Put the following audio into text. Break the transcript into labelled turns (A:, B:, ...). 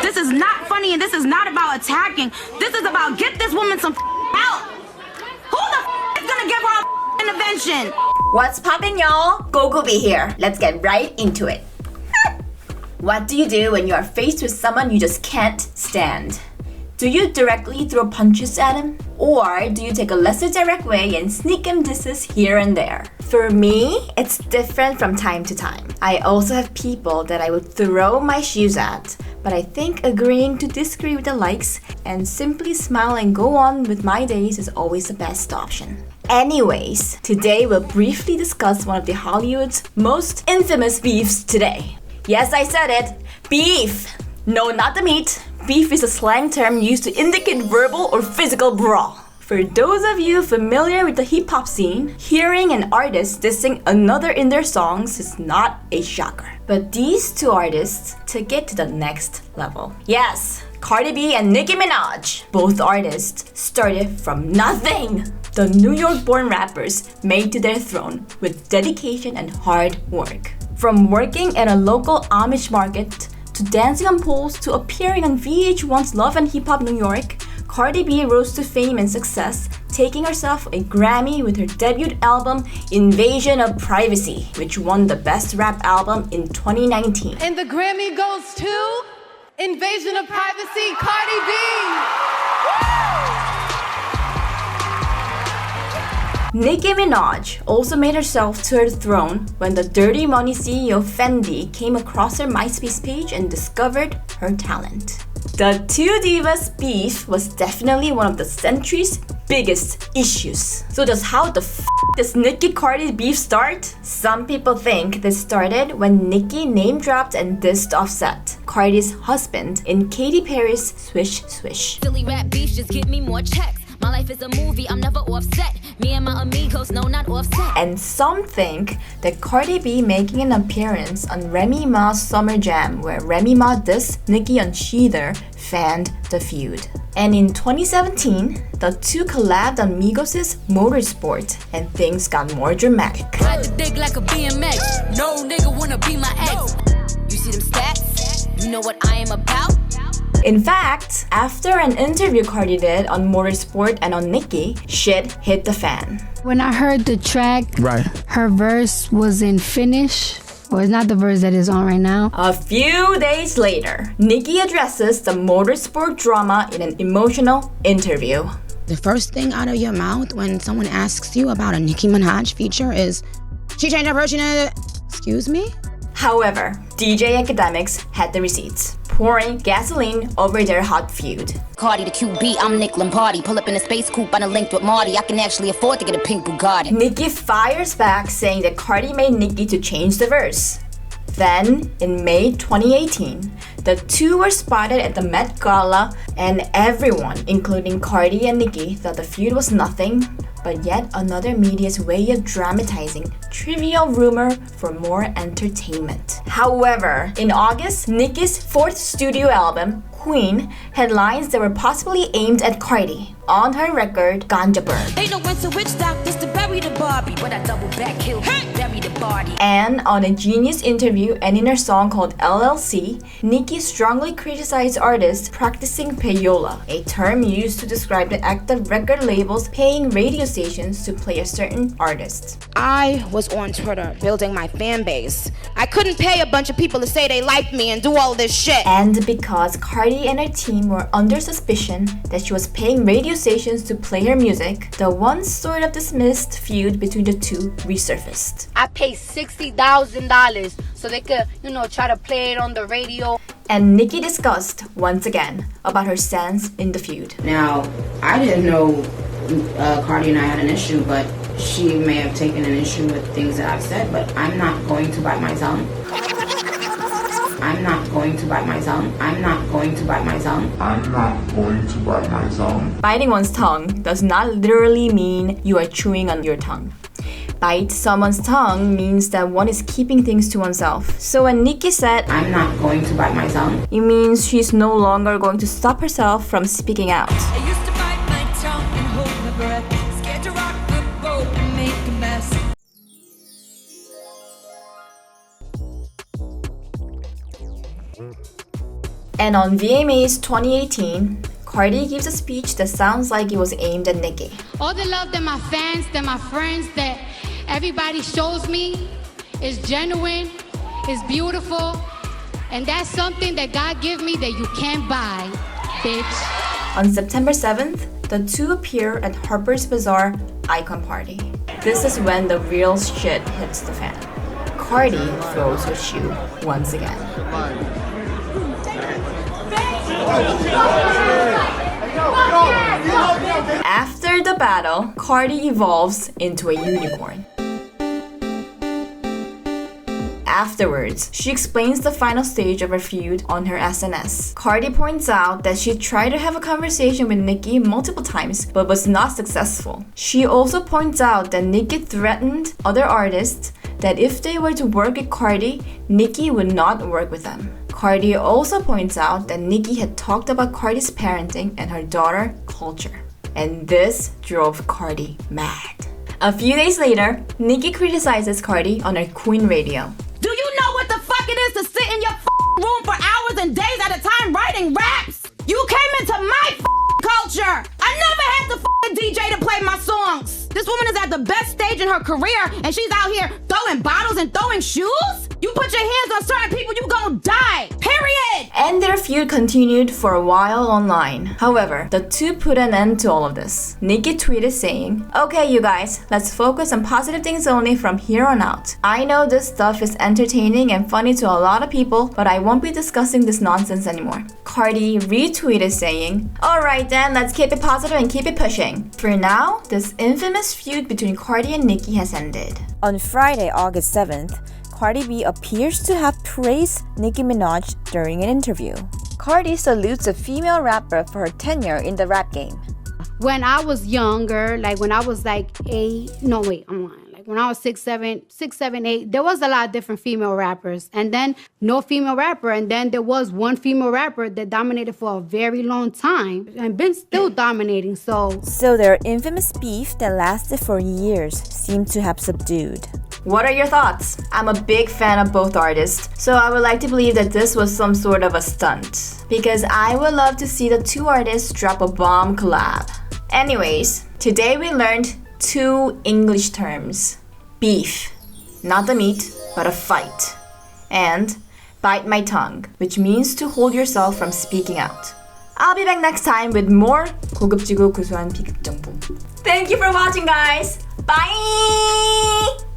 A: This is not funny and this is not about attacking. This is about get this woman some help. Who the is gonna give her a intervention?
B: What's poppin', y'all? Gogobi here. Let's get right into it. What do you do when you are faced with someone you just can't stand? Do you directly throw punches at him? Or do you take a lesser direct way and sneak him disses here and there? For me, it's different from time to time. I also have people that I would throw my shoes at, but I think agreeing to disagree with the likes and simply smile and go on with my days is always the best option. Anyways, today we'll briefly discuss one of the Hollywood's most infamous beefs today. Yes, I said it. Beef! No, not the meat. Beef is a slang term used to indicate verbal or physical brawl. For those of you familiar with the hip-hop scene, hearing an artist dissing another in their songs is not a shocker. But these two artists took it to the next level. Yes, Cardi B and Nikiminaj, both artists, started from nothing. The New York-born rappers made to their throne with dedication and hard work. From working at a local Amish market to dancing on poles to appearing on VH1's Love and Hip Hop New York, Cardi B rose to fame and success, taking herself a Grammy with her debut album Invasion of Privacy, which won the Best Rap Album in 2019.
C: And the Grammy goes to Invasion of Privacy, Cardi B!
B: Nicki Minaj also made herself to her throne when the Dirty Money CEO Fendi came across her MySpace page and discovered her talent. The two divas beef was definitely one of the century's biggest issues. So just how the does Nicki Cardi beef start? Some people think this started when Nicki name-dropped and dissed Offset, Cardi's husband, in Katy Perry's Swish Swish.
D: Silly rap beef, just give me more checks. My life is a movie, I'm never offset. Me and my amigos, no, not offset.
B: And some think that Cardi B making an appearance on Remy Ma's Summer Jam, where Remy Ma dissed Nicki on Sheether, fanned the feud. And in 2017, the two collabed on Migos' Motorsport, and things got more dramatic.
D: Ride the dick like a BMX. No nigga wanna be my ex. You see them stats? You know what I am about?
B: In fact, after an interview Cardi did on Motorsport and on Nicki, shit hit the fan.
E: When I heard the track, her verse was in Finnish. Well, it's not the verse that is on right now.
B: A few days later, Nicki addresses the motorsport drama in an emotional interview.
F: The first thing out of your mouth when someone asks you about a Nicki Minaj feature is, she changed her version of it. Excuse me?
B: However, DJ Academics had the receipts, pouring gasoline over their hot feud.
D: Cardi the QB, I'm Nick Lombardi. Pull up in a space coupe, I'm linked with Marty. I can actually afford to get a pink Bugatti.
B: Nicki fires back saying that Cardi made Nicki to change the verse. Then, in May 2018, the two were spotted at the Met Gala, and everyone, including Cardi and Nicki, thought the feud was nothing but yet another media's way of dramatizing trivial rumor for more entertainment. However, in August, Nicki's fourth studio album, Queen, had lines that were possibly aimed at Cardi. On her record, Ganja Burn.
D: Ain't no winter witch doctors to bury the Barbie, but I double back kill, bury the body.
B: And on a Genius interview and in her song called LLC, Nicki strongly criticized artists practicing payola, a term used to describe the act of record labels paying radio stations to play a certain artist.
F: I was on Twitter building my fan base. I couldn't pay a bunch of people to say they liked me and do all this shit.
B: And because Cardi and her team were under suspicion that she was paying radio stations to play her music, the once sort of dismissed feud between the two resurfaced.
G: I paid $60,000 so they could, try to play it on the radio.
B: And Nicki discussed, once again, about her stance in the feud.
F: Now, I didn't know Cardi and I had an issue, but she may have taken an issue with things that I've said, but I'm not going to bite my tongue. I'm not going to bite my tongue. I'm not going to bite my tongue.
H: I'm not going to bite my tongue.
B: Biting one's tongue does not literally mean you are chewing on your tongue. Bite someone's tongue means that one is keeping things to oneself. So when Nicki said,
F: I'm not going to bite my tongue,
B: it means she's no longer going to stop herself from speaking out.
I: I used to bite my tongue and hold my breath, scared to rock the boat and make a mess.
B: And on VMA's 2018, Cardi gives a speech that sounds like it was aimed at Nicki.
E: All the love that my fans, that my friends, that everybody shows me is genuine, is beautiful, and that's something that God give me that you can't buy, bitch.
B: On September 7th, the two appear at Harper's Bazaar Icon Party. This is when the real shit hits the fan. Cardi throws her shoe once again. After the battle, Cardi evolves into a unicorn. Afterwards, she explains the final stage of her feud on her SNS. Cardi points out that she tried to have a conversation with Nicki multiple times but was not successful. She also points out that Nicki threatened other artists that if they were to work with Cardi, Nicki would not work with them. Cardi also points out that Nicki had talked about Cardi's parenting and her daughter culture. And this drove Cardi mad. A few days later, Nicki criticizes Cardi on her Queen Radio.
A: Do you know what the fuck it is to sit in your room for hours and days at a time writing raps? You came into my culture. I never had the DJ to play my songs. This woman is at the best stage in her career and she's out here throwing bottles and throwing shoes? You put your hands on certain people, you gon' die. Period.
B: And their feud continued for a while online. However, the two put an end to all of this. Nicki tweeted saying, "Okay, you guys, let's focus on positive things only from here on out. I know this stuff is entertaining and funny to a lot of people, but I won't be discussing this nonsense anymore." Cardi retweeted saying, "Alright then, let's keep it positive and keep it pushing." For now, this infamous feud between Cardi and Nicki has ended.
J: On Friday, August 7th, Cardi B appears to have praised Nicki Minaj during an interview. Cardi salutes a female rapper for her tenure in the rap game.
E: When I was younger, like when I was like 8, no wait, I'm lying. Like when I was 6, 7, 8, there was a lot of different female rappers. And then no female rapper. And then there was one female rapper that dominated for a very long time and been still dominating, so
J: their infamous beef that lasted for years seemed to have subdued.
B: What are your thoughts? I'm a big fan of both artists, so I would like to believe that this was some sort of a stunt, because I would love to see the two artists drop a bomb collab. Anyways, today we learned 2 English terms. Beef, not the meat, but a fight. And bite my tongue, which means to hold yourself from speaking out. I'll be back next time with more 고급지고 구수한 비극 정보. Thank you for watching, guys. Bye!